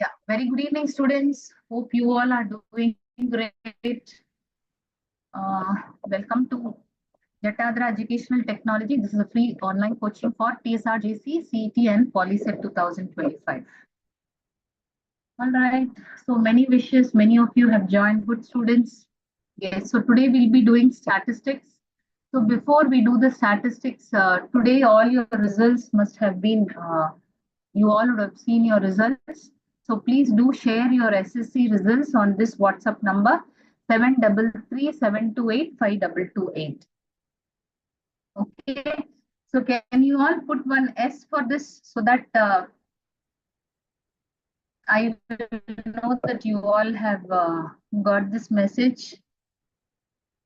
Yeah, very good evening, students. Hope you all are doing great. Welcome to Jatadhara Educational Technology. This is a free online coaching for Tsrjc, CET, and Polycet 2025. All right. So many wishes. Many of you have joined. Good students. Yes. So today we'll be doing statistics. So before we do the statistics, today all your results must have been. You all would have seen your results. So please do share your SSC results on this WhatsApp number 733-728-5228. Okay. So can you all put one S for this so that I will know that you all have got this message.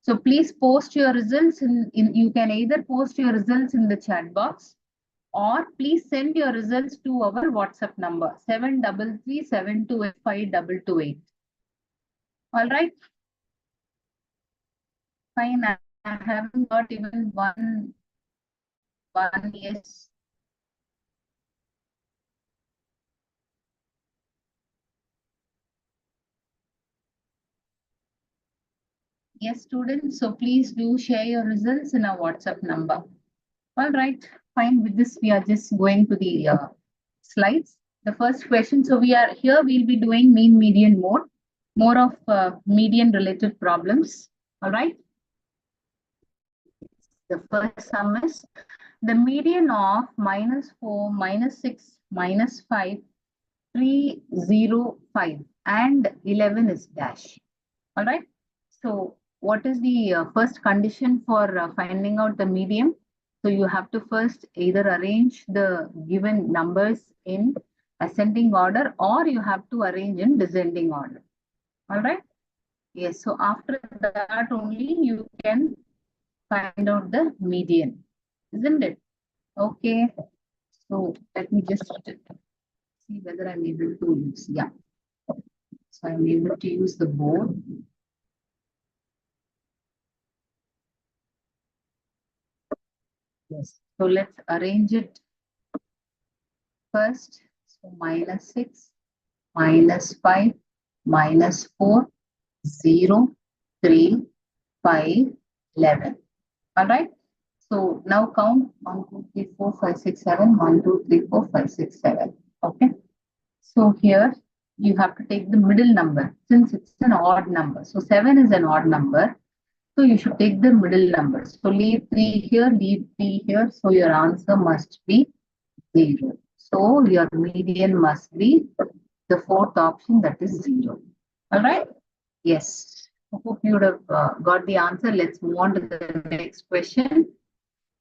So please post your results you can either post your results in the chat box or please send your results to our WhatsApp number 733-728-5228. All right. Fine. I haven't got even one yes. Yes, students. So please do share your results in our WhatsApp number. All right. Fine. With this, we are just going to the slides. The first question. So we are here. We'll be doing mean median mode. More of median related problems. All right. The first sum is the median of -4, -6, -5, 3, 0, 5 and 11 is dash. All right. So what is the first condition for finding out the median? So you have to first either arrange the given numbers in ascending order or you have to arrange in descending order. All right. Yes. So after that only you can find out the median, isn't it? Okay. So let me just see whether I'm able to use. Yeah. So I'm able to use the board. Yes. So let's arrange it first. So -6, -5, -4, 0, 3, 5, 11. All right. So now count 1, 2, 3, 4, 5, 6, 7. 1, 2, 3, 4, 5, 6, 7. Okay. So here you have to take the middle number since it's an odd number. So 7 is an odd number. So you should take the middle number. So leave 3 here, leave 3 here. So your answer must be 0. So your median must be the fourth option, that is 0. All right. Yes. I hope you would have got the answer. Let's move on to the next question.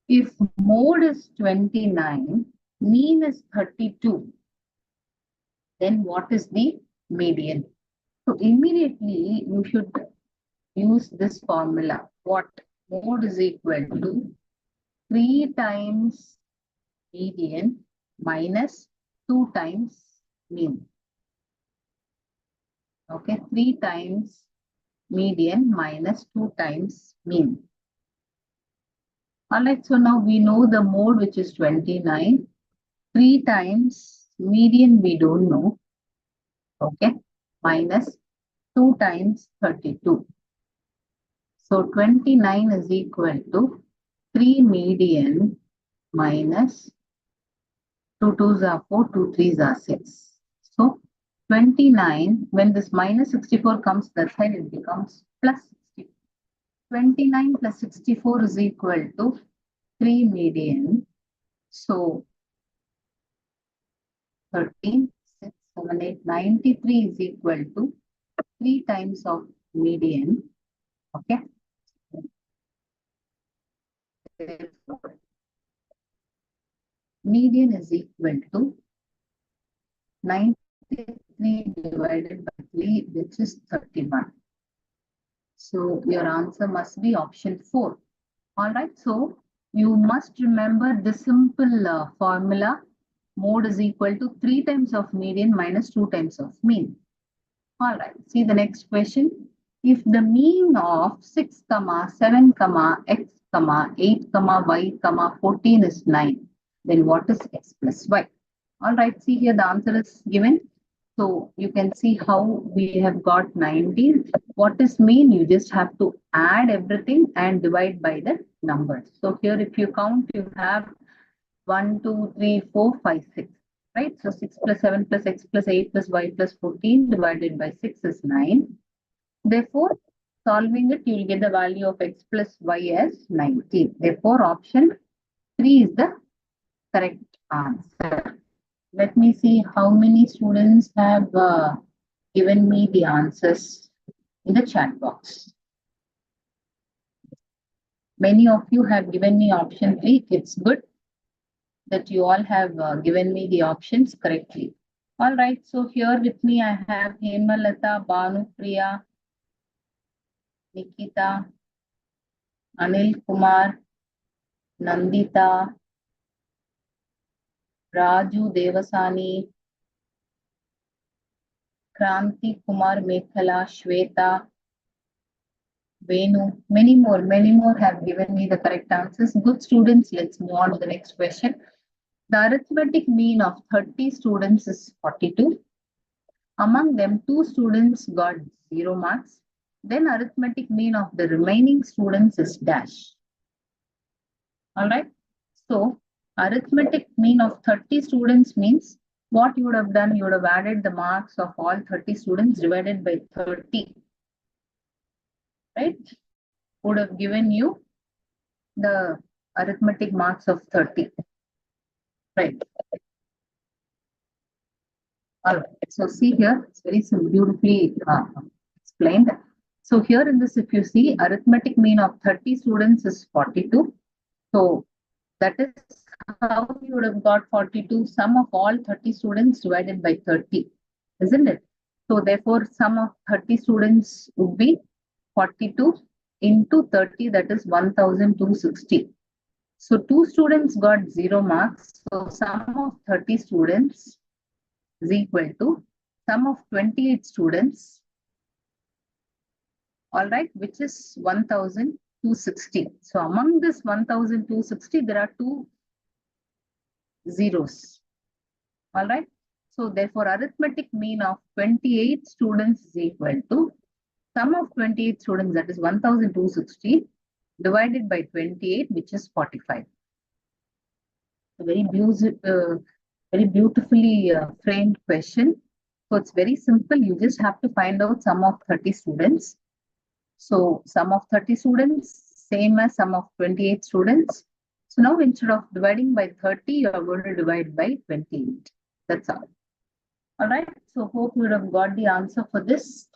If mode is 29, mean is 32, then what is the median? So immediately you should use this formula. What? Mode is equal to 3 times median minus 2 times mean. Okay, 3 times median minus 2 times mean. All right, so now we know the mode, which is 29. 3 times median we don't know. Okay, minus 2 times 32. So 29 is equal to 3 median minus 2 2s are 4, 2 3s are 6. So 29, when this minus 64 comes that side, it becomes plus 60. 29 plus 64 is equal to 3 median. So 13, 6, 7, 8, 93 is equal to 3 times of median. Okay. Median is equal to 93 divided by 3, which is 31. So your answer must be option 4. All right. So you must remember the simple formula. Mode is equal to 3 times of median minus 2 times of mean. All right. See the next question. If the mean of 6, 7, x, 8, y, 14 is 9, then what is x plus y? All right. See here the answer is given. So you can see how we have got 19. What is mean? You just have to add everything and divide by the numbers. So here if you count, you have 1, 2, 3, 4, 5, 6. Right? So 6 plus 7 plus x plus 8 plus y plus 14 divided by 6 is 9. Therefore, solving it, you will get the value of x plus y as 19. Therefore, option 3 is the correct answer. Let me see how many students have given me the answers in the chat box. Many of you have given me option 3. It's good that you all have given me the options correctly. All right, so here with me I have Hemalata, Banu Priya, Nikita, Anil Kumar, Nandita, Raju Devasani, Kranti Kumar Mekhala, Shweta, Venu, many more have given me the correct answers. Good students, let's move on to the next question. The arithmetic mean of 30 students is 42. Among them, 2 students got 0 marks. Then arithmetic mean of the remaining students is dash. All right. So arithmetic mean of 30 students means what you would have done, you would have added the marks of all 30 students divided by 30. Right? Would have given you the arithmetic marks of 30. Right. All right. So see here, it's very beautifully explained. So here in this, if you see, arithmetic mean of 30 students is 42. So that is how you would have got 42, sum of all 30 students divided by 30, isn't it? So therefore, sum of 30 students would be 42 into 30, that is 1260. So 2 students got 0 marks. So sum of 30 students is equal to sum of 28 students, all right, which is 1260. So among this 1260, there are 2 zeros, all right. So therefore, arithmetic mean of 28 students is equal to sum of 28 students, that is 1260, divided by 28, which is 45. A very beautifully framed question. So it's very simple. You just have to find out sum of 30 students. So sum of 30 students, same as sum of 28 students. So now instead of dividing by 30, you are going to divide by 28. That's all. All right. So hope you would have got the answer for this.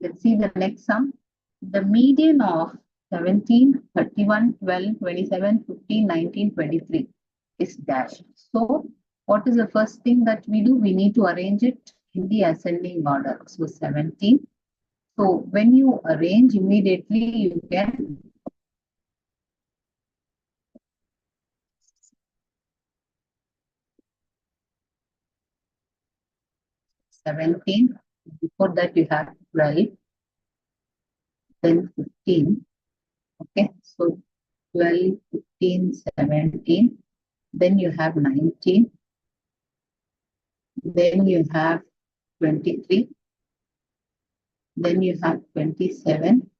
Let's see the next sum. The median of 17, 31, 12, 27, 15, 19, 23 is dashed. So what is the first thing that we do? We need to arrange it in the ascending order. So 17. So when you arrange, immediately you can (17). Before that you have 12, then 15. Okay, so 12, 15, 17. Then you have 19. Then you have 23. Then you have 27.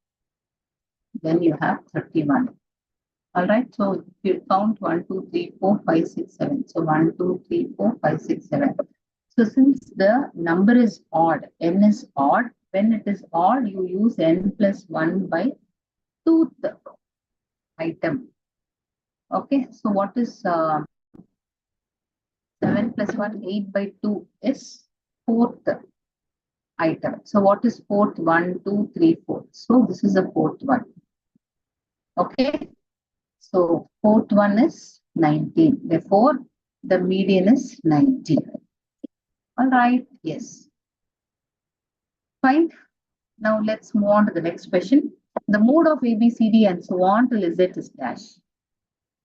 Then you have 31. All right, so if you count 1, 2, 3, 4, 5, 6, 7. So 1, 2, 3, 4, 5, 6, 7. So since the number is odd, n is odd, when it is odd, you use n plus 1 by 2th item. Okay, so what is 7 plus 1? 8 by 2 is 4th item. So what is 4th? 1, 2, 3, 4. So this is the 4th one. Okay, so 4th one is 19. Therefore, the median is 19. All right, yes. Fine. Now let's move on to the next question. The mode of A, B, C, D and so on till Z is dash.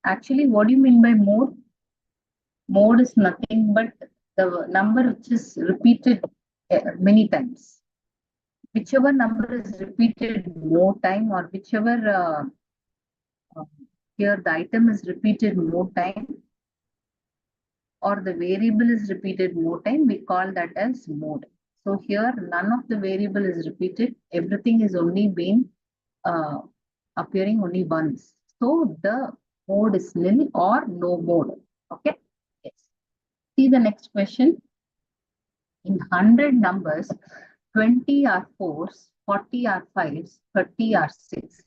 Actually, what do you mean by mode? Mode is nothing but the number which is repeated many times. Whichever number is repeated more time, or whichever here the item is repeated more time, or the variable is repeated more time, we call that as mode. So here none of the variable is repeated. Everything is only been appearing only once. So the mode is nil or no mode. Okay. Yes. See the next question. In 100 numbers, 20 are 4s, 40 are 5s, 30 are 6s.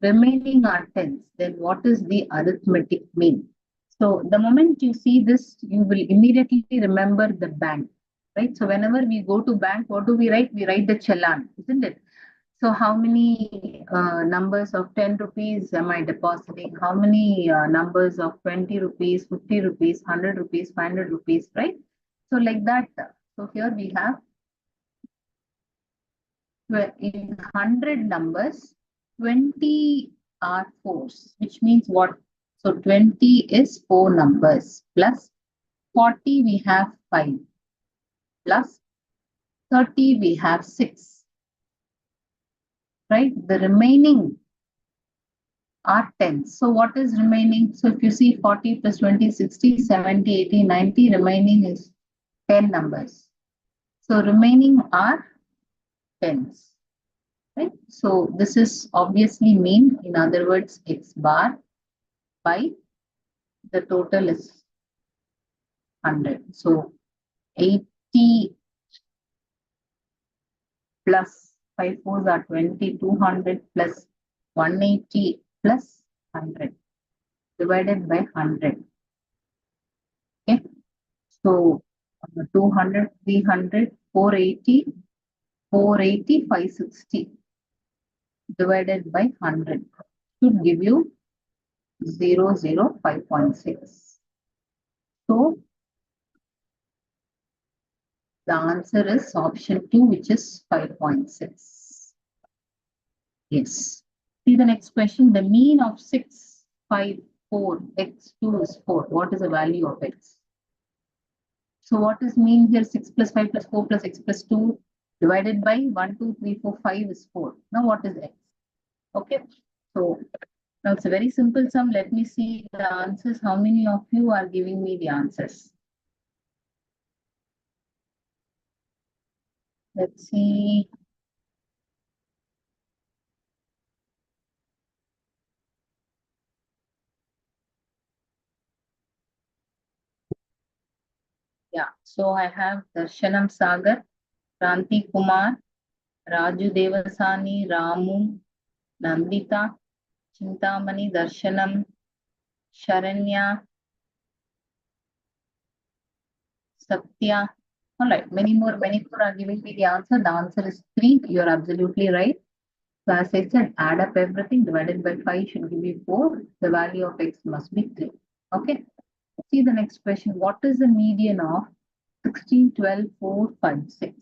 Remaining are 10s. Then what is the arithmetic mean? So the moment you see this, you will immediately remember the bank, right? So whenever we go to bank, what do we write? We write the challan, isn't it? So how many numbers of 10 rupees am I depositing? How many numbers of 20 rupees, 50 rupees, 100 rupees, 500 rupees, right? So like that. So here we have in 100 numbers, 20 are 4s, which means what? So 20 is 4 numbers plus 40 we have 5 plus 30 we have 6, right? The remaining are 10. So what is remaining? So if you see 40 plus 20, 60, 70, 80, 90, remaining is 10 numbers. So remaining are 10s, right? So this is obviously mean, in other words, x bar by the total is 100. So 80 plus 5 fours are 20, 200 plus 180 plus 100 divided by 100. Okay. So 200, 300, 480, 480, 560 divided by 100 should give you 005.6. So the answer is option 2, which is 5.6. Yes. See the next question. The mean of 6, 5, 4, x2 is 4. What is the value of x? So what is mean here? 6 plus 5 plus 4 plus x plus 2 divided by 1, 2, 3, 4, 5 is 4. Now what is x? Okay. So now it's a very simple sum. Let me see the answers. How many of you are giving me the answers? Let's see. Yeah. So I have Darshanam Sagar, Kranti Kumar, Raju Devasani, Ramu, Nandita, Chintamani, Darshanam, Sharanya, Satya. All right, many more are giving me the answer. The answer is 3. You're absolutely right. So as I said, add up everything divided by 5 should give you 4. The value of x must be 3. Okay. See the next question. What is the median of 16, 12, 4, 5, 6?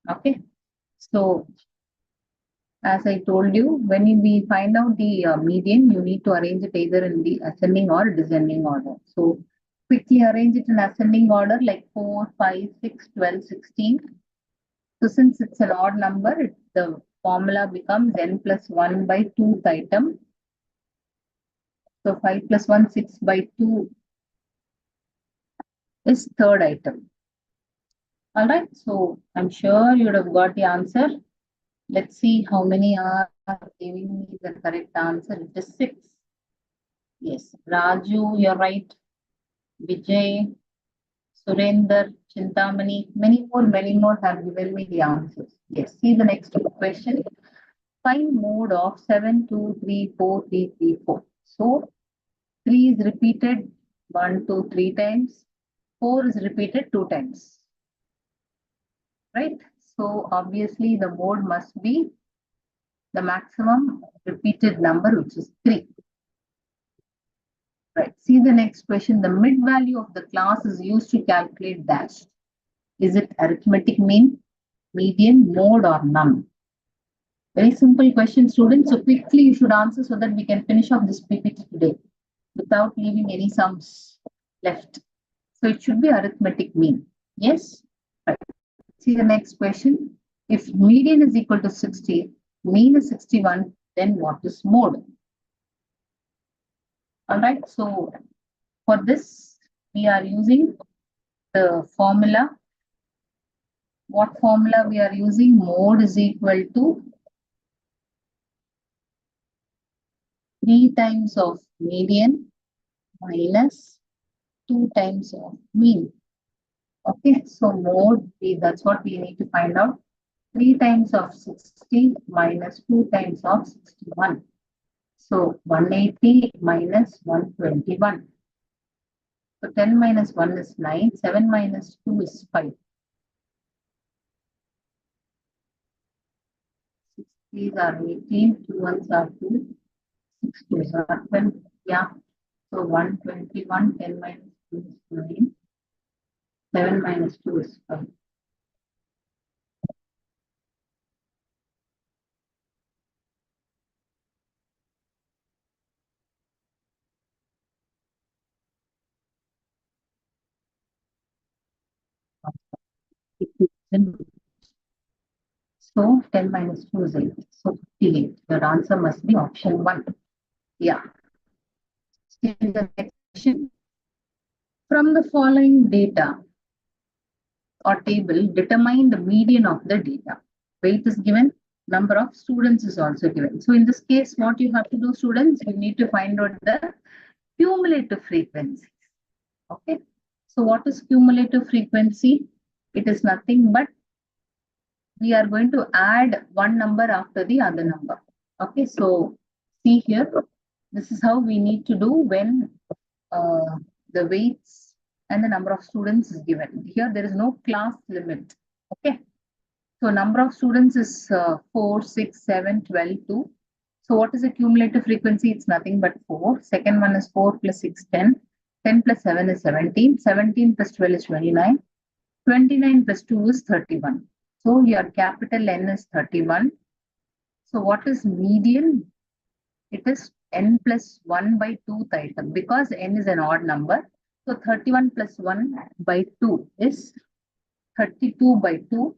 Okay. So as I told you, when we find out the median, you need to arrange it either in the ascending or descending order. So quickly arrange it in ascending order like 4, 5, 6, 12, 16. So since it's an odd number, the formula becomes n plus 1 by 2th item. So 5 plus 1, 6 by 2 is third item. All right. So I'm sure you would have got the answer. Let's see how many are giving me the correct answer. It is 6. Yes. Raju, you're right. Vijay, Surinder, Chintamani, many more have given me the answers. Yes. See the next question. Find mode of 7, 2, 3, 4, 3, 3, 4. So 3 is repeated 1, 2, 3 times. 4 is repeated 2 times. Right? So obviously the mode must be the maximum repeated number, which is 3. Right. See the next question. The mid value of the class is used to calculate dash. Is it arithmetic mean, median, mode, or none? Very simple question, students. So quickly you should answer so that we can finish off this PPT today without leaving any sums left. So it should be arithmetic mean. Yes? Right. See the next question. If median is equal to 60, mean is 61, then what is mode? All right. So for this, we are using the formula What formula we are using? Mode is equal to 3 times of median minus 2 times of mean. Okay, so mode, that's what we need to find out. 3 times of 60 minus 2 times of 61. So 180 minus 121. So 10 minus 1 is 9, 7 minus 2 is 5. 6 are 18, 2 ones are 2, 6 2s are 12. Yeah, so 121, 10 minus 2 is 9, 7 minus 2 is 5. So 10 minus 2 is 8. So 58. Your answer must be option 1. Yeah. In the next question, from the following data or table, determine the median of the data. Weight is given, number of students is also given. So in this case, what you have to do, students, you need to find out the cumulative frequency. Okay. So what is cumulative frequency? It is nothing but we are going to add one number after the other number. Okay, so see here, this is how we need to do when the weights and the number of students is given. Here there is no class limit. Okay, so number of students is 4, 6, 7, 12, 2. So what is the cumulative frequency? It's nothing but 4. Second one is 4 plus 6, 10. 10 plus 7 is 17. 17 plus 12 is 29. 29 plus 2 is 31. So your capital N is 31. So what is median? It is n plus 1 by 2th item because n is an odd number. So 31 plus 1 by 2 is 32 by 2,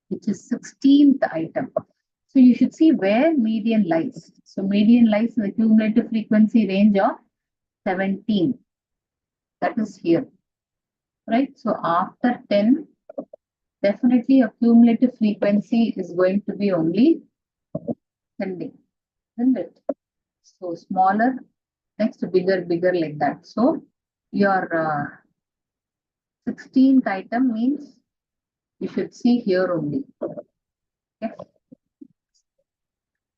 which is 16th item. So you should see where median lies. So median lies in the cumulative frequency range of 17. That is here. Right? So after 10, definitely a cumulative frequency is going to be only ascending, isn't it? So smaller, next bigger, bigger like that. So your 16th item means you should see here only. Okay.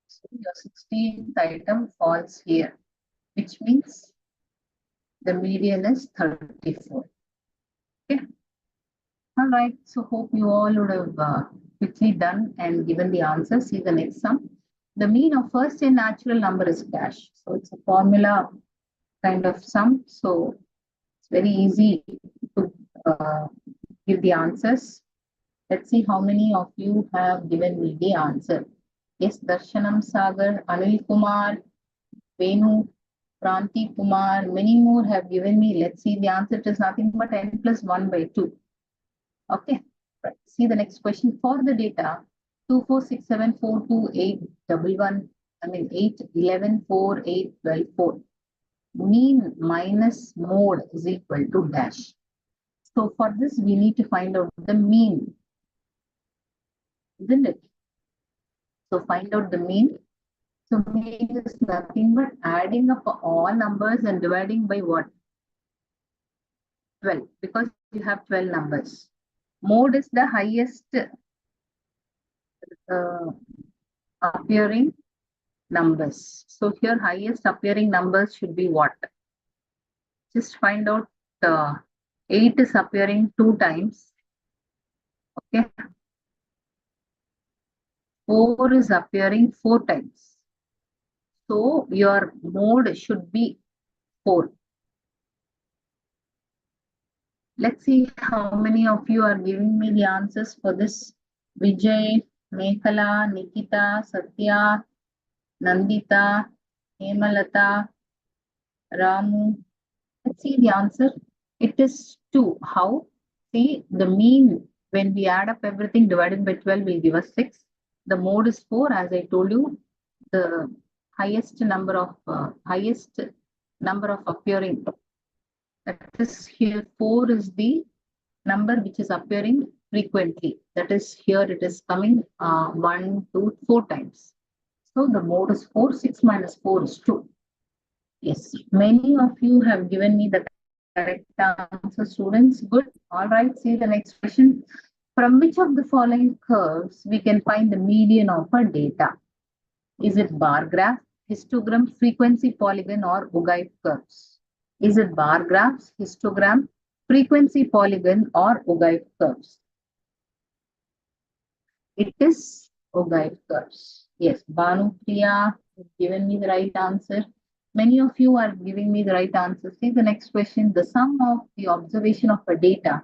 So your 16th item falls here, which means the median is 34. Okay. All right. So hope you all would have quickly done and given the answer. See the next sum. The mean of first n natural number is dash. So it's a formula kind of sum. So it's very easy to give the answers. Let's see how many of you have given me the answer. Yes, Darshanam Sagar, Anil Kumar, Venu, Pranti Kumar, many more have given me. Let's see the answer. It is nothing but n plus 1 by 2. Okay, right. See the next question. For the data 2, 4, 6, 7, 4, 2, 8, 1, 8, 11, 4, 8, 12, 4. Mean minus mode is equal to dash. So for this, we need to find out the mean, isn't it? So find out the mean. So mean is nothing but adding up all numbers and dividing by what? 12, because you have 12 numbers. Mode is the highest appearing numbers. So here highest appearing numbers should be what? Just find out 8 is appearing 2 times. Okay. 4 is appearing 4 times. So your mode should be 4. Let's see how many of you are giving me the answers for this. Vijay, Mekhala, Nikita, Satya, Nandita, Hemalata, Ramu. Let's see the answer. It is 2. How? See, the mean, when we add up everything divided by 12 will give us 6. The mode is 4. As I told you, the highest number of appearing. That is here 4 is the number which is appearing frequently. That is, here it is coming 1, 2, 4 times. So the mode is 4. 6 minus 4 is 2. Yes, many of you have given me the correct answer, students. Good. All right, see the next question. From which of the following curves we can find the median of our data? Is it bar graph, histogram, frequency polygon, or Ogive curves? Is it bar graphs, histogram, frequency polygon, or Ogive curves? It is Ogive curves. Yes, Banu Priya has given me the right answer. Many of you are giving me the right answer. See the next question. The sum of the observation of a data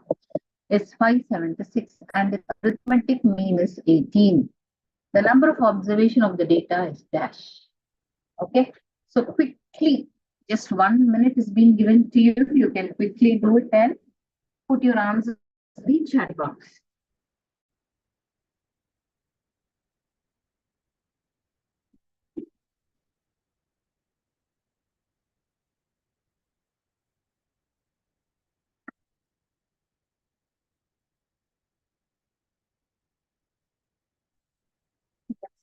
is 576 and its arithmetic mean is 18. The number of observation of the data is dash. Okay, so quickly, just 1 minute is being given to you. You can quickly do it and put your answers in the chat box.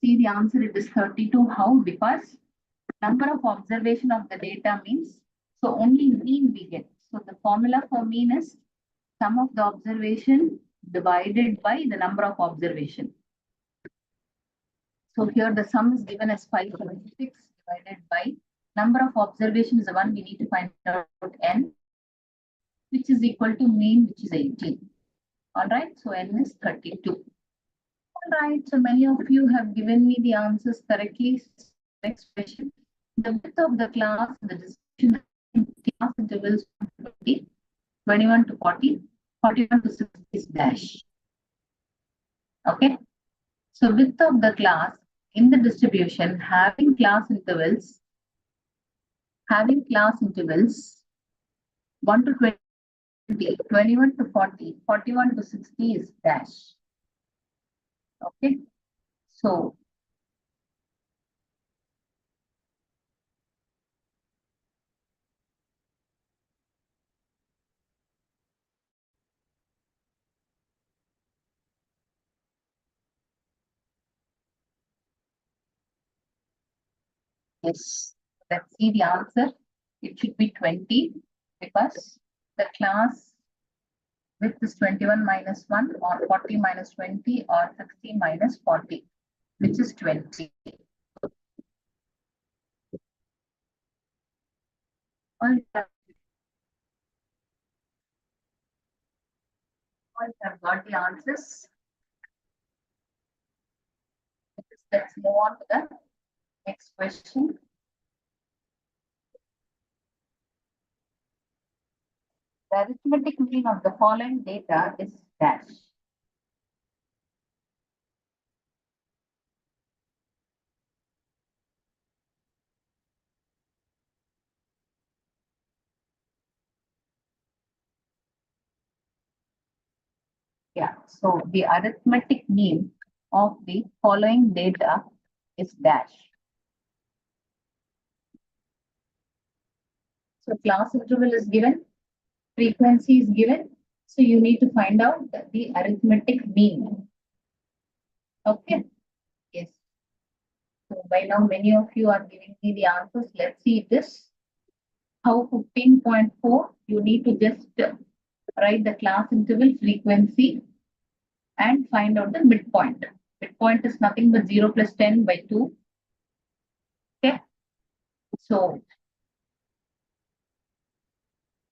See the answer, it is 32. How? Because number of observation of the data means, so only mean we get. So the formula for mean is sum of the observation divided by the number of observation. So here the sum is given as 576 divided by number of observation is the one we need to find out n, which is equal to mean, which is 18. All right, so n is 32. All right, so many of you have given me the answers correctly. Next question. The width of the class, the distribution class intervals 20, 21 to 40, 41 to 60 is dash. Okay. So width of the class in the distribution having class intervals 1 to 20, 21 to 40, 41 to 60 is dash. Okay. So yes, let's see the answer. It should be 20 because the class width is 21 minus 1 or 40 minus 20 or 60 minus 40, which is 20. All have got the answers. Let's move on to the next question. The arithmetic mean of the following data is dash. Yeah, so the arithmetic mean of the following data is dash. So class interval is given, frequency is given. So you need to find out the arithmetic mean. Okay. Yes. So by now, many of you are giving me the answers. Let's see this. How 15.4, you need to just write the class interval, frequency, and find out the midpoint. Midpoint is nothing but 0 plus 10 by 2. Okay. So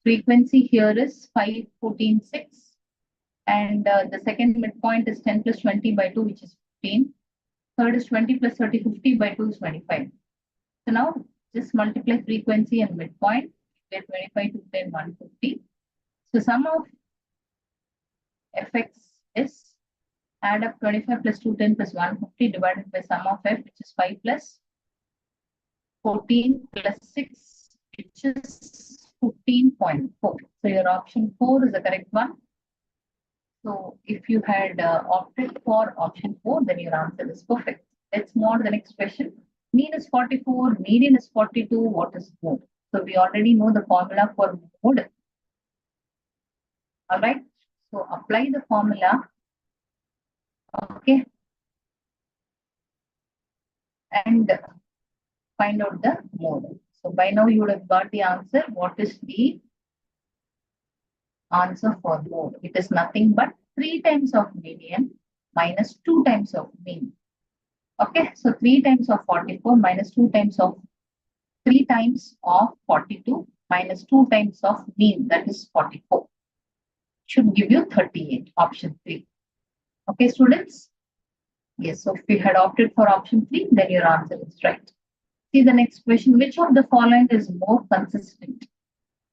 frequency here is 5, 14, 6. And the second midpoint is 10 plus 20 by 2, which is 15. Third is 20 plus 30, 50 by 2 is 25. So now just multiply frequency and midpoint, get 25 to 10, 150. So sum of fx is add up 25 plus 210 plus 150 divided by sum of f, which is 5 plus 14 plus 6, which is 15.4. So your option 4 is the correct one. So if you had opted for option 4, then your answer is perfect. Let's move on to the next question. Mean is 44, median is 42. What is mode? So we already know the formula for mode. All right. So apply the formula Okay. And find out the mode. So by now you would have got the answer. What is the answer for mode? It is nothing but 3 times of median minus 2 times of mean. Okay, so 3 times of 44 minus 2 times of 3 times of 42 minus 2 times of mean, that is 44. Should give you 38, option 3. Okay, students? Yes, so if you had opted for option 3, then your answer is right. See the next question. Which of the following is more consistent?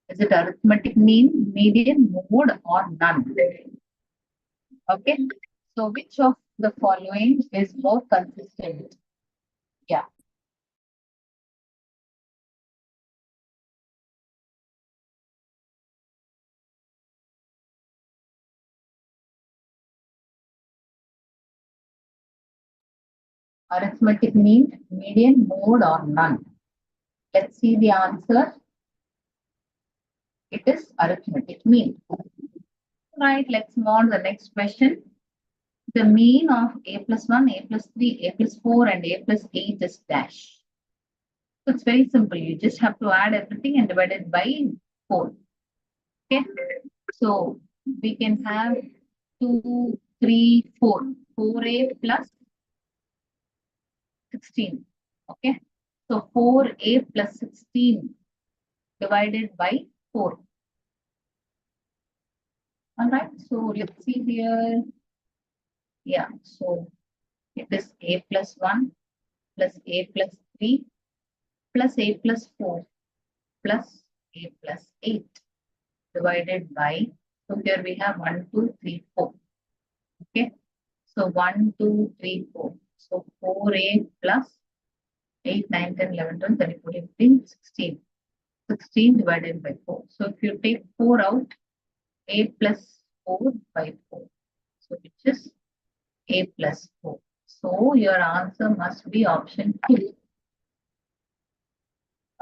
Is it arithmetic mean, median, mode, or none? Okay, so which of the following is more consistent? Yeah. Arithmetic mean, median, mode, or none? Let's see the answer. It is arithmetic mean. Right, let's move on to the next question. The mean of a plus 1, a plus 3, a plus 4, and a plus 8 is dash. So it's very simple. You just have to add everything and divide it by 4. Okay. So we can have 2, 3, 4. 4a plus 16. Okay. So 4a plus 16 divided by 4. All right. So let's see here. Yeah. So it is a plus 1 plus a plus 3 plus a plus 4 plus a plus 8 divided by, so here we have 1, 2, 3, 4. Okay. So 1, 2, 3, 4. So 4a plus 8, 9, 10, 11, 12, 13, 14, 15, 16. 16 divided by 4. So if you take 4 out, a plus 4 by 4. So which is a plus 4. So your answer must be option 2.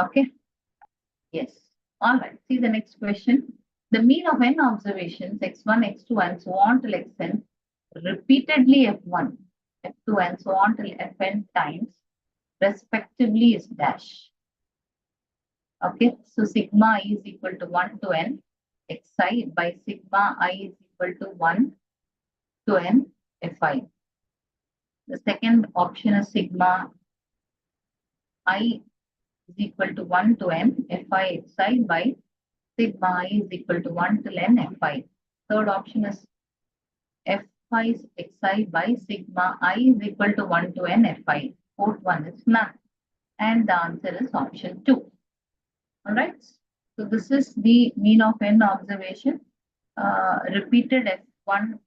Okay. Yes. All right. See the next question. The mean of n observations, x1, x2, and so on till xn, repeatedly f1, f2, and so on till fn times, respectively, is dash. Okay. So sigma I is equal to 1 to n xi by sigma I is equal to 1 to n fi. The second option is sigma I is equal to 1 to n fi xi by sigma I is equal to 1 till n fi. Third option is fi xi by sigma I is equal to 1 to n fi. Fourth one is none. And the answer is option 2. All right. So this is the mean of n observation. Repeated f1,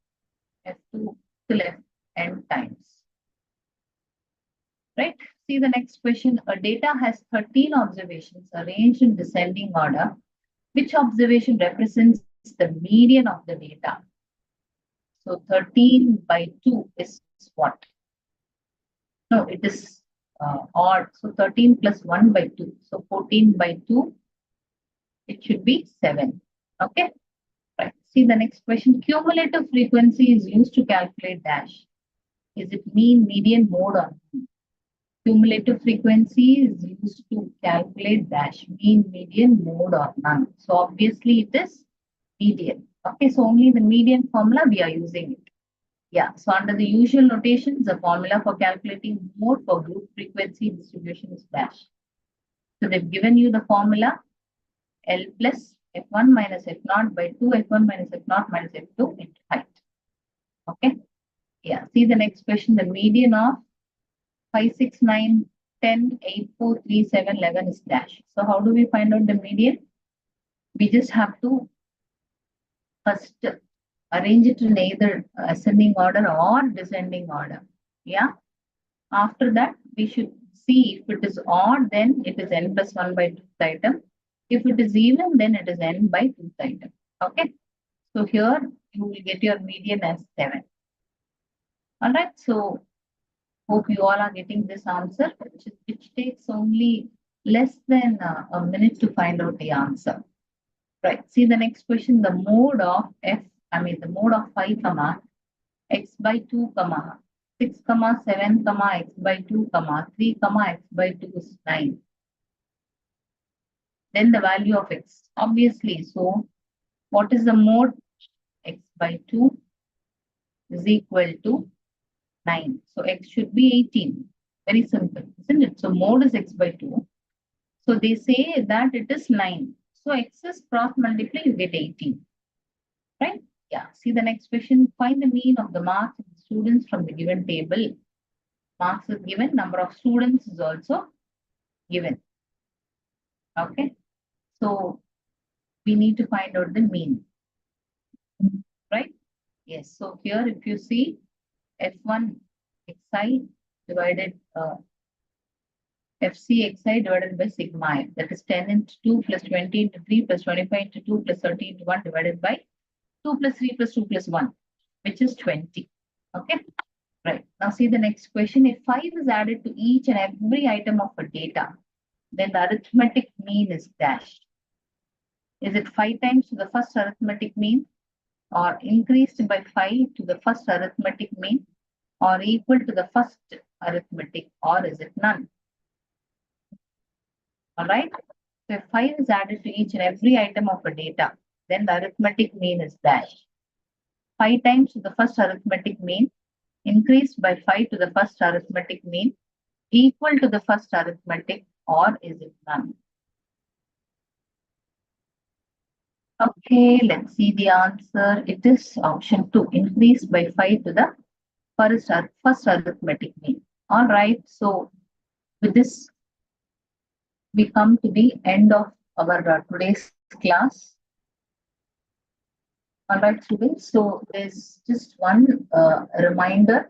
f2 till fn times. Right. See the next question. A data has 13 observations arranged in descending order. Which observation represents the median of the data? So 13 by 2 is what? No, it is odd. So 13 plus 1 by 2. So 14 by 2, it should be 7. Okay. Right. See the next question. Cumulative frequency is used to calculate dash. Is it mean, median, mode, or none? Cumulative frequency is used to calculate dash, mean, median, mode, or none. So obviously it is median. Okay, so only the median formula we are using it. Yeah, so under the usual notations, the formula for calculating mode for group frequency distribution is dash. So they've given you the formula L plus F1 minus F0 by 2 F1 minus F0 minus F2 into height. Okay. Yeah. See the next question. The median of 5, 6, 9, 10, 8, 4, 3, 7, 11 is dash. So how do we find out the median? We just have to first arrange it in either ascending order or descending order. Yeah. After that, we should see if it is odd, then it is n plus 1 by 2th item. If it is even, then it is n by 2th item. Okay. So here you will get your median as 7. All right. So hope you all are getting this answer, which takes only less than a minute to find out the answer. Right. See the next question. The mode of the mode of 5 comma x by 2, comma 6, comma 7, comma x by 2, comma 3, comma x by 2 is 9. Then the value of x, obviously. So what is the mode? X by 2 is equal to 9. So x should be 18. Very simple, isn't it? So mode is x by 2. So they say that it is 9. So x is cross multiply, you get 18. Right? Yeah. See the next question. Find the mean of the marks of the students from the given table. Marks is given, number of students is also given. Okay. So we need to find out the mean. Right? Yes. So here if you see F1 xi divided FC xi divided by sigma I. That is 10 into 2 plus 20 into 3 plus 25 into 2 plus 30 into 1 divided by 2 plus 3 plus 2 plus 1, which is 20. Okay. Right. Now see the next question. If 5 is added to each and every item of a data, then the arithmetic mean is dash. Is it 5 times to the first arithmetic mean, or increased by 5 to the first arithmetic mean, or equal to the first arithmetic, or is it none? All right. So if 5 is added to each and every item of a data, then the arithmetic mean is dash. 5 times to the first arithmetic mean, increased by 5 to the first arithmetic mean, equal to the first arithmetic, or is it none? Okay, let's see the answer. It is option 2, increase by 5 to the first arithmetic mean. All right, so with this, we come to the end of our today's class. All right, students, so there's just one reminder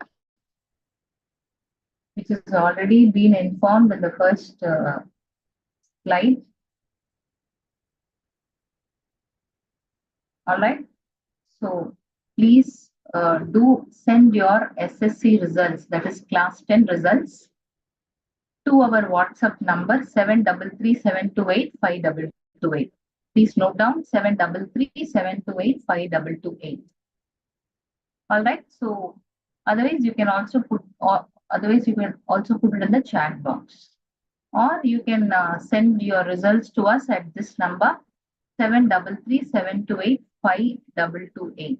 which has already been informed in the first slide. All right, so please do send your SSC results, that is class 10 results, to our WhatsApp number 7337285228. Please note down 7337285228. All right, so otherwise you can also put, or otherwise you can also put it in the chat box, or you can send your results to us at this number 7337285228.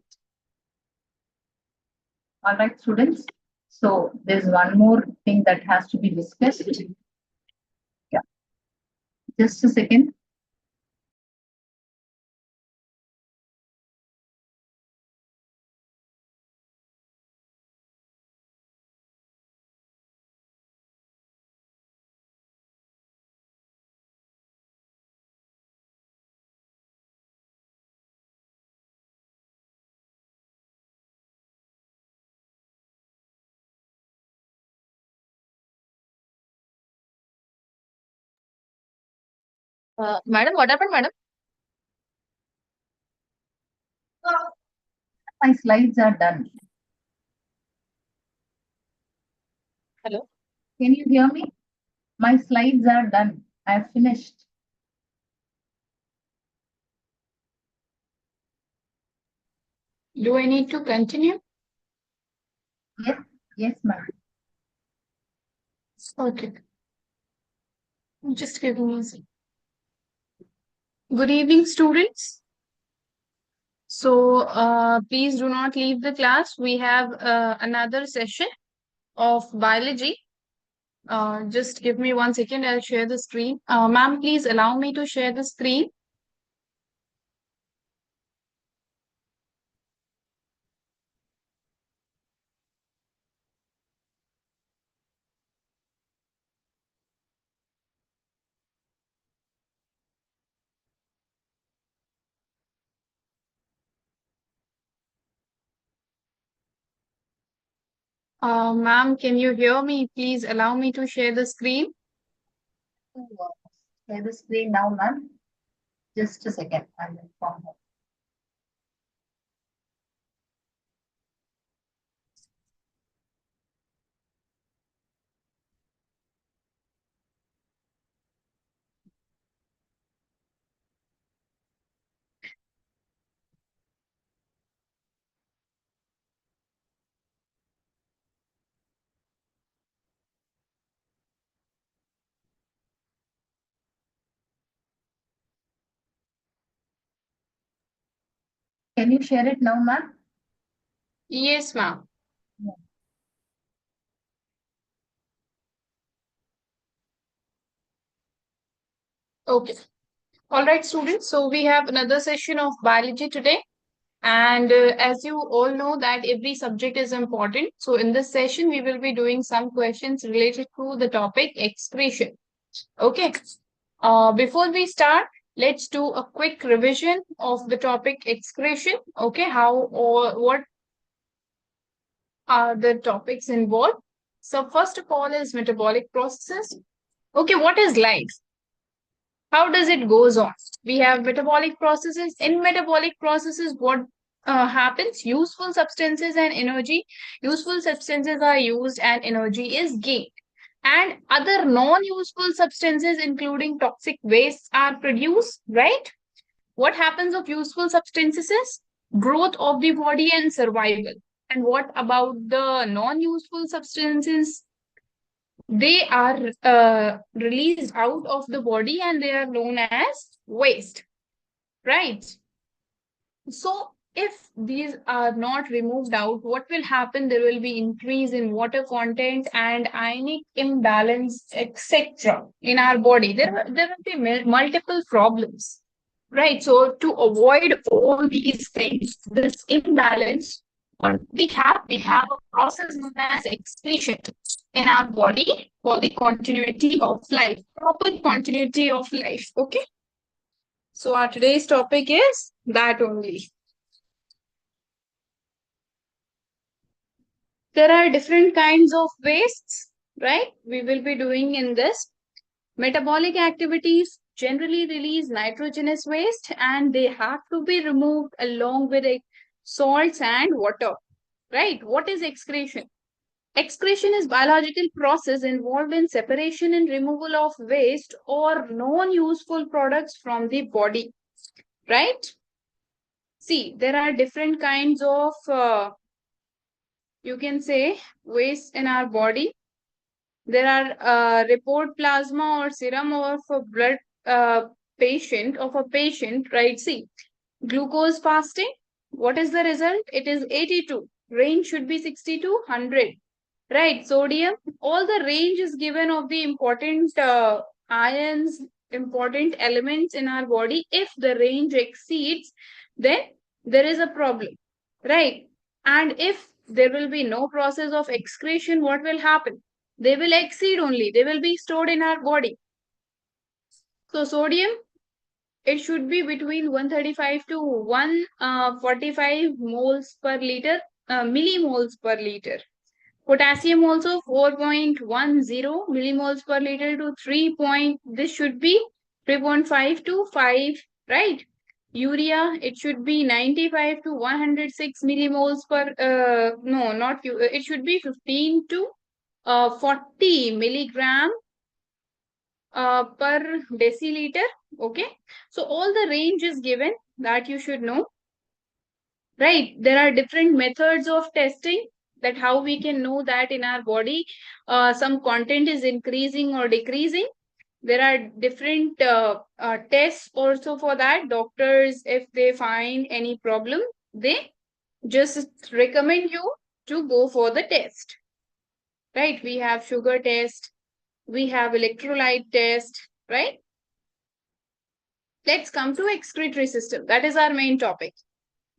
All right, students. So there's one more thing that has to be discussed. Yeah, just a second. Madam, what happened, madam? My slides are done. Hello. Can you hear me? My slides are done. I've finished. Do I need to continue? Yes, yes, ma'am. Okay. Just give me a second. Good evening, students. So, please do not leave the class. We have another session of biology. Just give me 1 second. I'll share the screen. Ma'am, please allow me to share the screen. Ma'am, can you hear me? Please allow me to share the screen. Share the screen now, ma'am. Just a second. I'll inform her. Can you share it now, ma'am? Yes, ma'am. Okay. All right, students. So we have another session of biology today. And as you all know that every subject is important. So in this session, we will be doing some questions related to the topic excretion. Okay. Before we start, let's do a quick revision of the topic excretion. Okay. How or what are the topics involved? So first of all is metabolic processes. Okay. What is life? How does it goes on? We have metabolic processes. In metabolic processes, what happens? Useful substances and energy. Useful substances are used and energy is gained. And other non-useful substances, including toxic wastes, are produced, right? What happens of useful substances? Growth of the body and survival. And what about the non-useful substances? They are released out of the body and they are known as waste, right? So if these are not removed out, what will happen? There will be increase in water content and ionic imbalance, etc. in our body. There will be multiple problems, right? So to avoid all these things, this imbalance, what we have a process known as excretion in our body for the continuity of life, proper continuity of life. Okay. So our today's topic is that only. There are different kinds of wastes, right? We will be doing in this. Metabolic activities generally release nitrogenous waste and they have to be removed along with salts and water, right? What is excretion? Excretion is biological process involved in separation and removal of waste or non-useful products from the body, right? See, there are different kinds of, you can say, waste in our body. There are report plasma or serum of a blood patient of a patient, right? See, glucose fasting. What is the result? It is 82. Range should be 60 to 100. Right, sodium. All the range is given of the important ions, important elements in our body. If the range exceeds, then there is a problem, right? And if there will be no process of excretion, what will happen? They will exceed only. They will be stored in our body. So sodium, it should be between 135 to 145 moles per liter, millimoles per liter. Potassium also 4.10 millimoles per liter to 3 point, this should be 3.5 to 5, right? Urea, it should be 95 to 106 millimoles per, no, not, it should be 15 to 40 milligram per deciliter, okay? So all the range is given that you should know, right? There are different methods of testing that how we can know that in our body some content is increasing or decreasing. There are different tests also for that. Doctors, if they find any problem, they just recommend you to go for the test, right? We have sugar test, we have electrolyte test, right? Let's come to excretory system. That is our main topic.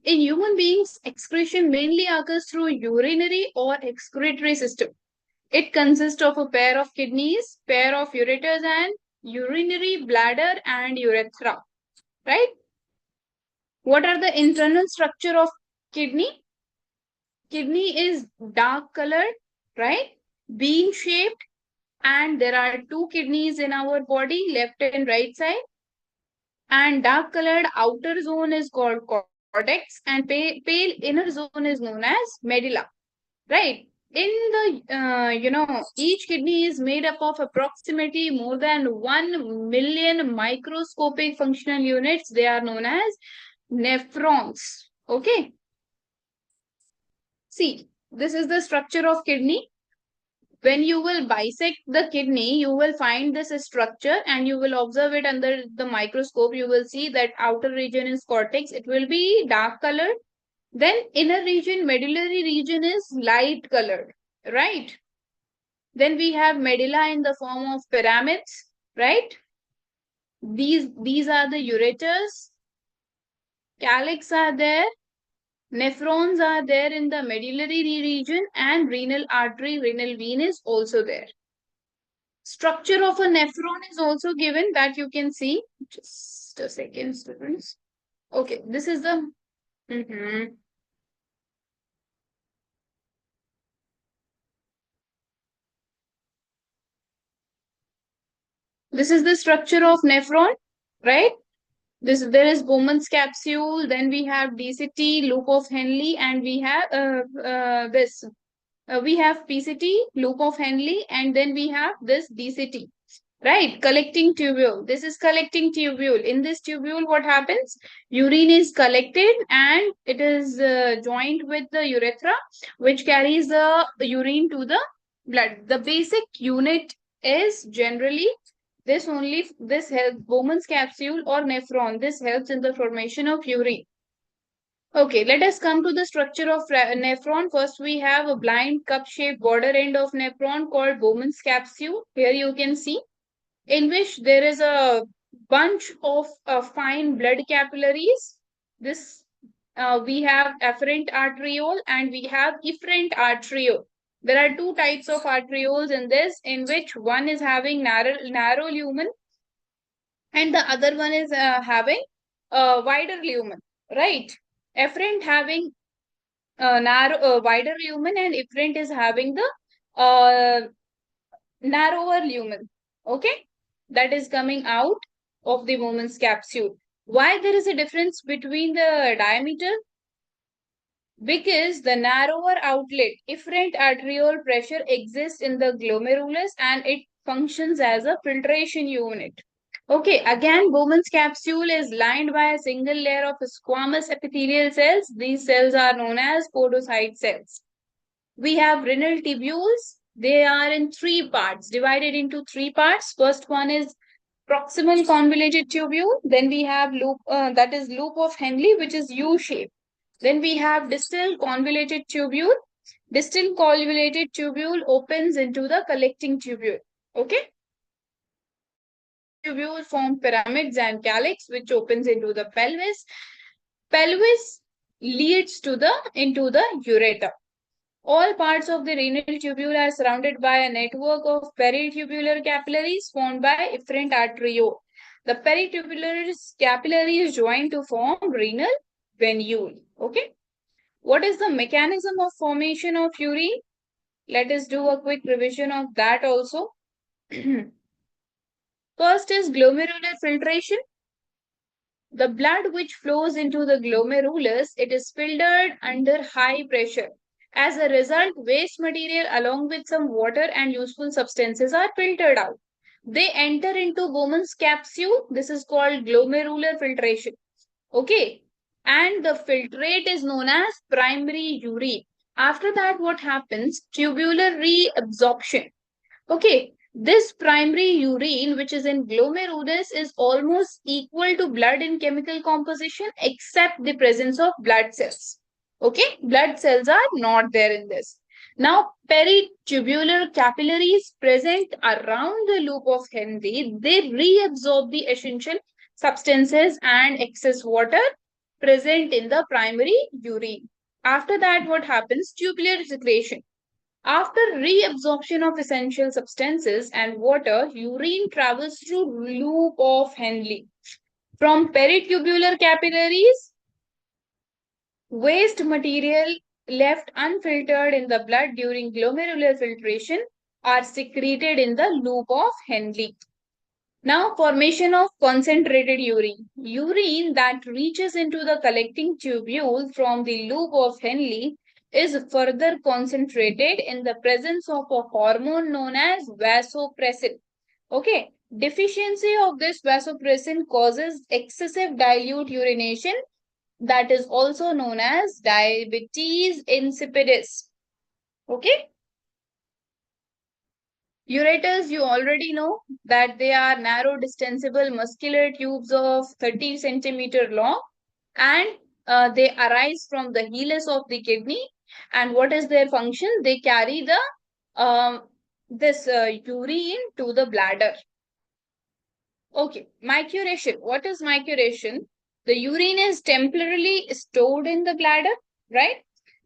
In human beings, excretion mainly occurs through urinary or excretory system. It consists of a pair of kidneys, pair of ureters, and urinary bladder and urethra, right? What are the internal structure of kidney? Kidney is dark colored, right? Bean shaped, and there are two kidneys in our body, left and right side. And dark colored outer zone is called cortex, and pale inner zone is known as medulla, right? In the, each kidney is made up of approximately more than 1 million microscopic functional units. They are known as nephrons, okay? See, this is the structure of kidney. When you will bisect the kidney, you will find this structure and you will observe it under the microscope. You will see that outer region is cortex. It will be dark colored. Then inner region, medullary region is light colored, right? Then we have medulla in the form of pyramids, right? These are the ureters. Calyx are there. Nephrons are there in the medullary region, and renal artery, renal vein is also there. Structure of a nephron is also given that you can see. Just a second, students. Okay, this is the this is the structure of nephron, right? There is Bowman's capsule, then we have DCT, loop of Henle, and we have this. We have PCT, loop of Henle, and then we have this DCT. Right, collecting tubule. This is collecting tubule. In this tubule, what happens? Urine is collected and it is joined with the urethra, which carries the urine to the blood. The basic unit is generally this only. This helps Bowman's capsule or nephron. This helps in the formation of urine. Okay, let us come to the structure of nephron. First, we have a blind cup-shaped border end of nephron called Bowman's capsule. Here you can see, in which there is a bunch of fine blood capillaries. This we have afferent arteriole and we have efferent arteriole. There are two types of arterioles in this, in which one is having narrow lumen and the other one is having wider lumen, right? Efferent having wider lumen and efferent is having the narrower lumen. Okay, that is coming out of the Bowman's capsule. Why there is a difference between the diameter? Because the narrower outlet, efferent arteriole pressure exists in the glomerulus and it functions as a filtration unit. Okay, again, Bowman's capsule is lined by a single layer of squamous epithelial cells. These cells are known as podocyte cells. We have renal tubules. They are in three parts, divided into three parts. First one is proximal convoluted tubule. Then we have loop, that is loop of Henle, which is U-shaped. Then we have distal convoluted tubule. Distal convoluted tubule opens into the collecting tubule. Okay. Tubule form pyramids and calyx, which opens into the pelvis. Pelvis leads to into the ureter. All parts of the renal tubule are surrounded by a network of peritubular capillaries formed by efferent arteriole. The peritubular capillaries join to form renal venule. Okay. What is the mechanism of formation of urine? Let us do a quick revision of that also. First is glomerular filtration. The blood which flows into the glomerulus, it is filtered under high pressure. As a result, waste material along with some water and useful substances are filtered out. They enter into Bowman's capsule. This is called glomerular filtration. Okay. And the filtrate is known as primary urine. After that, what happens? Tubular reabsorption. Okay. This primary urine, which is in glomerulus, is almost equal to blood in chemical composition except the presence of blood cells. Okay, blood cells are not there in this. Now, peritubular capillaries present around the loop of Henle, they reabsorb the essential substances and excess water present in the primary urine. After that, what happens? Tubular secretion. After reabsorption of essential substances and water, urine travels through loop of Henle. From peritubular capillaries, waste material left unfiltered in the blood during glomerular filtration are secreted in the loop of Henle. Now, formation of concentrated urine. Urine that reaches into the collecting tubule from the loop of Henle is further concentrated in the presence of a hormone known as vasopressin. Okay, deficiency of this vasopressin causes excessive dilute urination, that is also known as diabetes insipidus. Okay. Ureters, you already know that they are narrow distensible muscular tubes of 30 centimeter long, and they arise from the helix of the kidney. And what is their function? They carry the this urine to the bladder. Okay, micturition. What is micturition? The urine is temporarily stored in the bladder, right?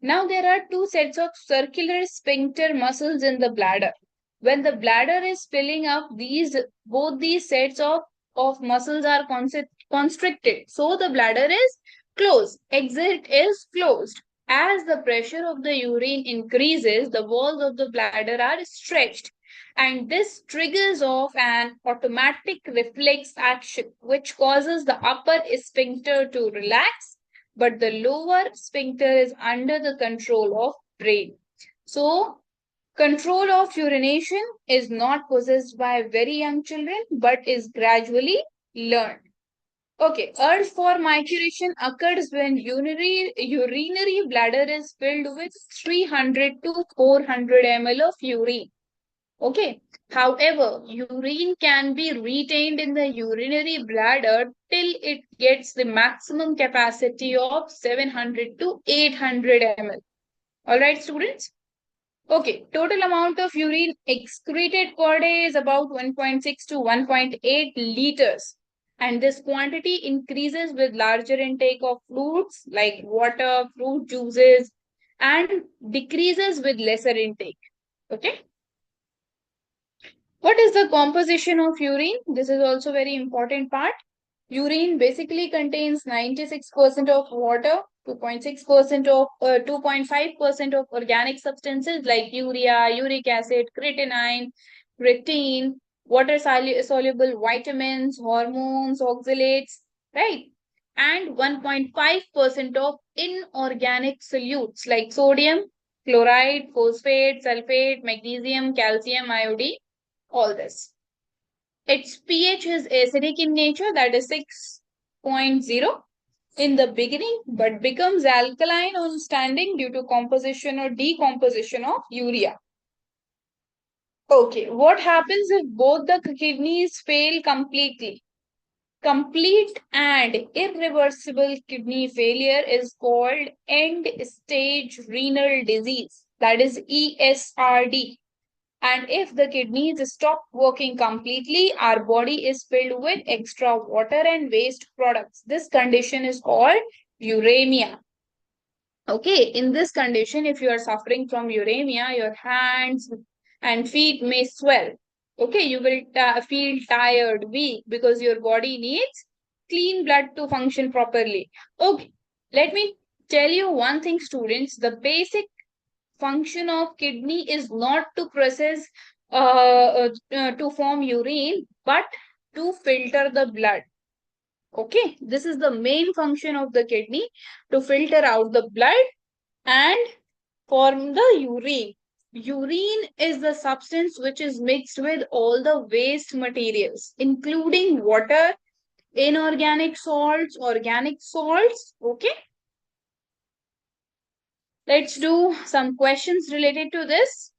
Now there are two sets of circular sphincter muscles in the bladder. When the bladder is filling up, both these sets of muscles are constricted. So the bladder is closed. Exit is closed. As the pressure of the urine increases, the walls of the bladder are stretched, and this triggers off an automatic reflex action which causes the upper sphincter to relax, but the lower sphincter is under the control of brain. So control of urination is not possessed by very young children but is gradually learned. Okay, urge for micturition occurs when urinary bladder is filled with 300 to 400 ml of urine. Okay. However, urine can be retained in the urinary bladder till it gets the maximum capacity of 700 to 800 ml. All right, students? Okay, total amount of urine excreted per day is about 1.6 to 1.8 liters. And this quantity increases with larger intake of fluids like water, fruit juices, and decreases with lesser intake. Okay. What is the composition of urine? This is also very important part. Urine basically contains 96% of water, 2.6% of 2.5% of organic substances like urea, uric acid, creatinine, creatine, water soluble vitamins, hormones, oxalates, right? And 1.5% of inorganic solutes like sodium, chloride, phosphate, sulfate, magnesium, calcium, iodine, all this. Its pH is acidic in nature, that is 6.0 in the beginning, but becomes alkaline on standing due to composition or decomposition of urea. Okay, what happens if both the kidneys fail completely? Complete and irreversible kidney failure is called end-stage renal disease, that is ESRD. And if the kidneys stop working completely, our body is filled with extra water and waste products. This condition is called uremia. Okay, in this condition, if you are suffering from uremia, your hands and feet may swell. Okay, you will feel tired, weak, because your body needs clean blood to function properly. Okay, let me tell you one thing, students. The basic function of kidney is not to process to form urine, but to filter the blood. Okay, this is the main function of the kidney, to filter out the blood and form the urine. Urine is the substance which is mixed with all the waste materials, including water, inorganic salts, organic salts. Okay, let's do some questions related to this.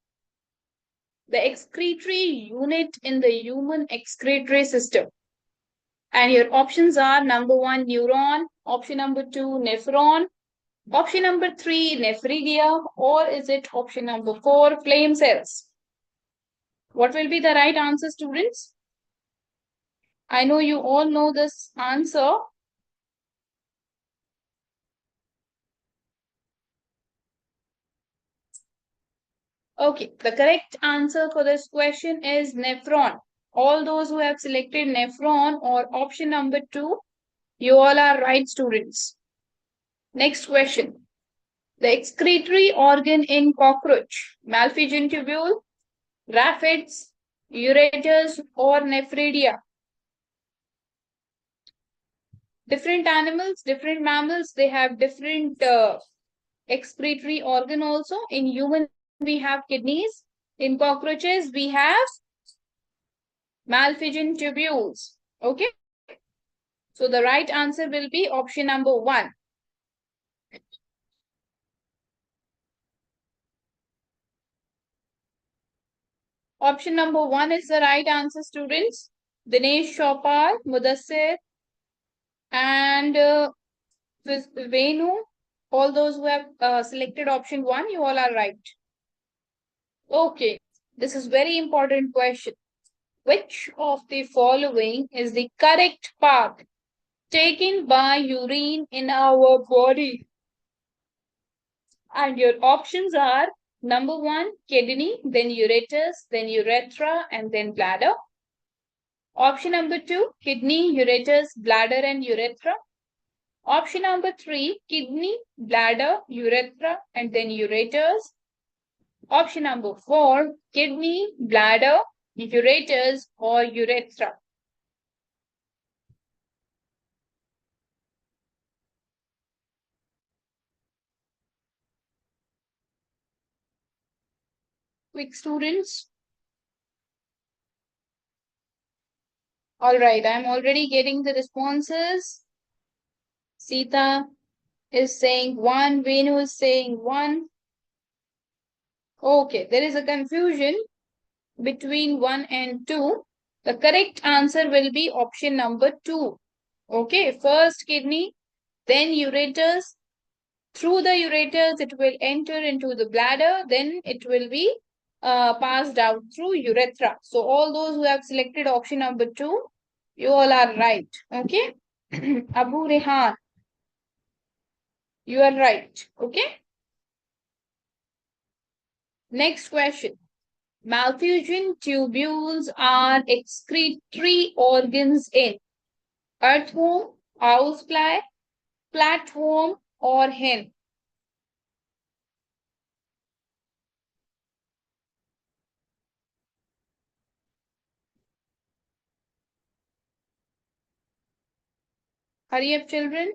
The excretory unit in the human excretory system. And your options are number 1, neuron, option number 2, nephron, option number 3, nephridia, or is it option number 4, flame cells? What will be the right answer, students? I know you all know this answer. Okay, the correct answer for this question is nephron. All those who have selected nephron or option number 2, you all are right, students. Next question. The excretory organ in cockroach, Malpighian tubule, rhaphids, ureters, or nephridia. Different animals, different mammals, they have different excretory organ also. In human, we have kidneys. In cockroaches, we have Malpighian tubules. Okay. So the right answer will be option number 1. Option number 1 is the right answer, students. Dinesh Chopal, Mudassir, and Venu. All those who have selected option 1, you all are right. Okay, this is very important question. Which of the following is the correct path taken by urine in our body? And your options are number 1, kidney, then ureters, then urethra, and then bladder. Option number 2, kidney, ureters, bladder, and urethra. Option number 3, kidney, bladder, urethra, and then ureters. Option number 4, kidney, bladder, ureters, or urethra. Quick, students. All right, I'm already getting the responses. Sita is saying 1, Venu is saying 1. Okay, there is a confusion between 1 and 2. The correct answer will be option number 2. Okay, first kidney, then ureters. Through the ureters, it will enter into the bladder, then it will be passed out through urethra. So all those who have selected option number 2, you all are right. Okay. Abu Rehan, you are right. Okay. Next question. Malfusion tubules are excretory organs in earthworm, housefly, flatworm, or hen. Hurry up, children.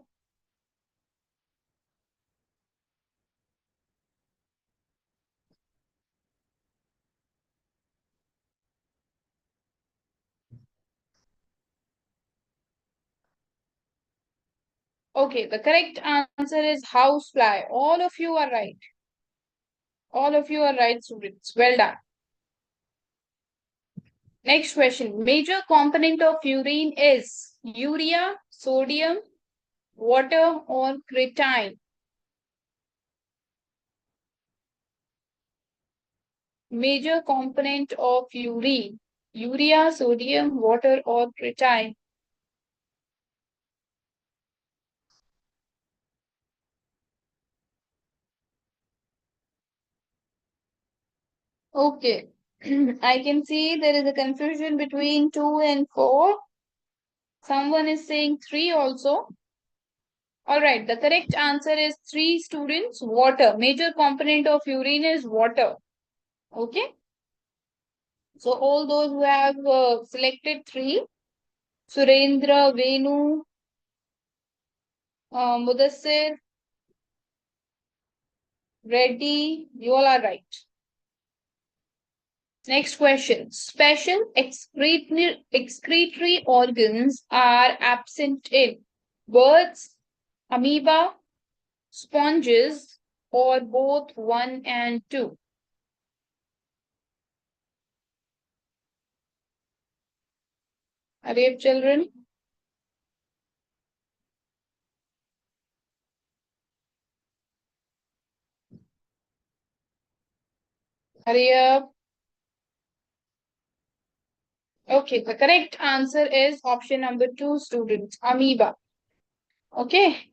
Okay, the correct answer is housefly. All of you are right. All of you are right, students. Well done. Next question. Major component of urine is urea, sodium, water, or creatine? Major component of urine. Urea, sodium, water, or creatine? Okay. I can see there is a confusion between 2 and 4. Someone is saying 3 also. All right, the correct answer is 3, students. Water. Major component of urine is water. Okay. So all those who have selected 3, Surendra, Venu, Mudassir, Reddy, you all are right. Next question. Special excretory organs are absent in birds, amoeba, sponges, or both 1 and 2. Hurry up, children. Hurry up. Okay, the correct answer is option number 2, students. Amoeba. Okay.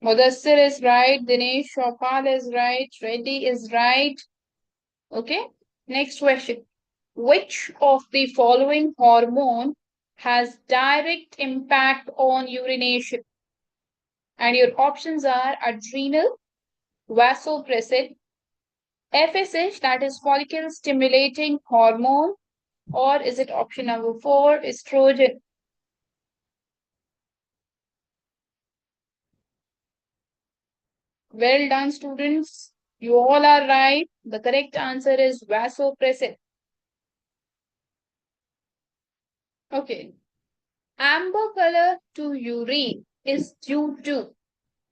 Mudassir is right. Dinesh Chopal is right. Reddy is right. Okay. Next question. Which of the following hormone has direct impact on urination? And your options are adrenal, vasopressin, FSH, that is follicle stimulating hormone, or is it option number 4, estrogen? Well done, students. You all are right. The correct answer is vasopressin. Okay. Amber color to urine is due to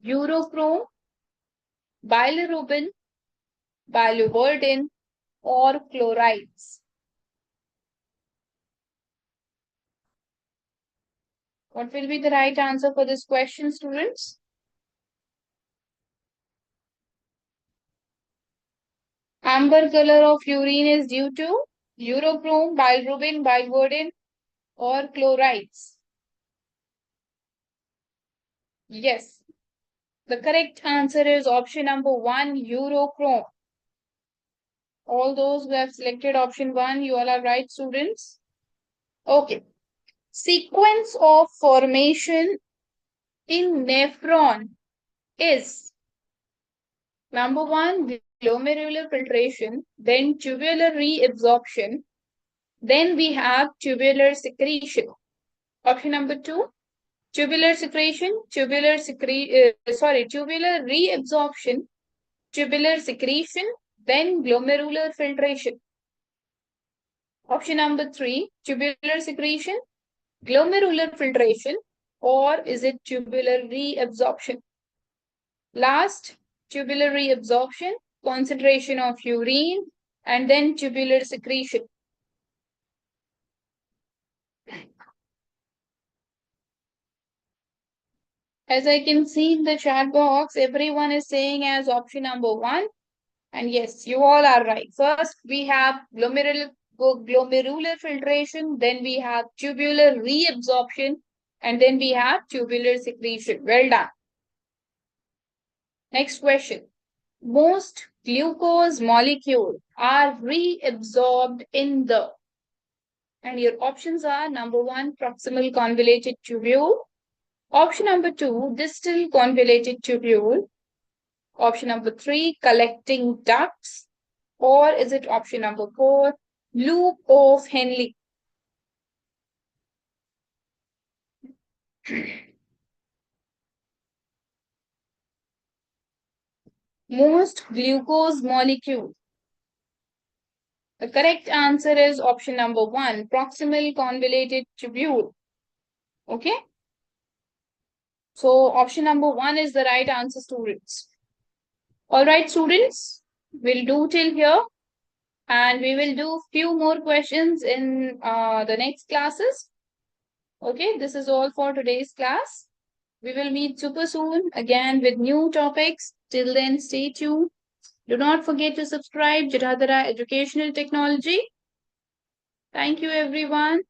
urochrome, bilirubin, biliverdin, or chlorides. What will be the right answer for this question, students? Amber color of urine is due to urochrome, bilirubin, biliverdin, or chlorides. Yes, the correct answer is option number 1, urochrome. All those who have selected option 1, you all are right, students. Okay. Sequence of formation in nephron is number 1, glomerular filtration, then tubular reabsorption, then we have tubular secretion. Option number 2, tubular secretion, tubular reabsorption, tubular secretion, then glomerular filtration. Option number 3, tubular secretion, glomerular filtration, or is it tubular reabsorption? Last, tubular reabsorption, concentration of urine, and then tubular secretion. As I can see in the chat box, everyone is saying as option number 1. And yes, you all are right. First, we have glomerular filtration, then we have tubular reabsorption, and then we have tubular secretion. Well done. Next question. Most glucose molecules are reabsorbed in the, and your options are number 1, proximal convoluted tubule, option number 2, distal convoluted tubule, option number 3, collecting ducts, or is it option number 4, loop of Henle? Most glucose molecule. The correct answer is option number 1, proximal convoluted tubule. Okay. So option number 1 is the right answer, students. All right, students, we'll do till here. And we will do few more questions in the next classes. Okay, this is all for today's class. We will meet super soon again with new topics. Till then, stay tuned. Do not forget to subscribe Jatadhara Educational Technology. Thank you, everyone.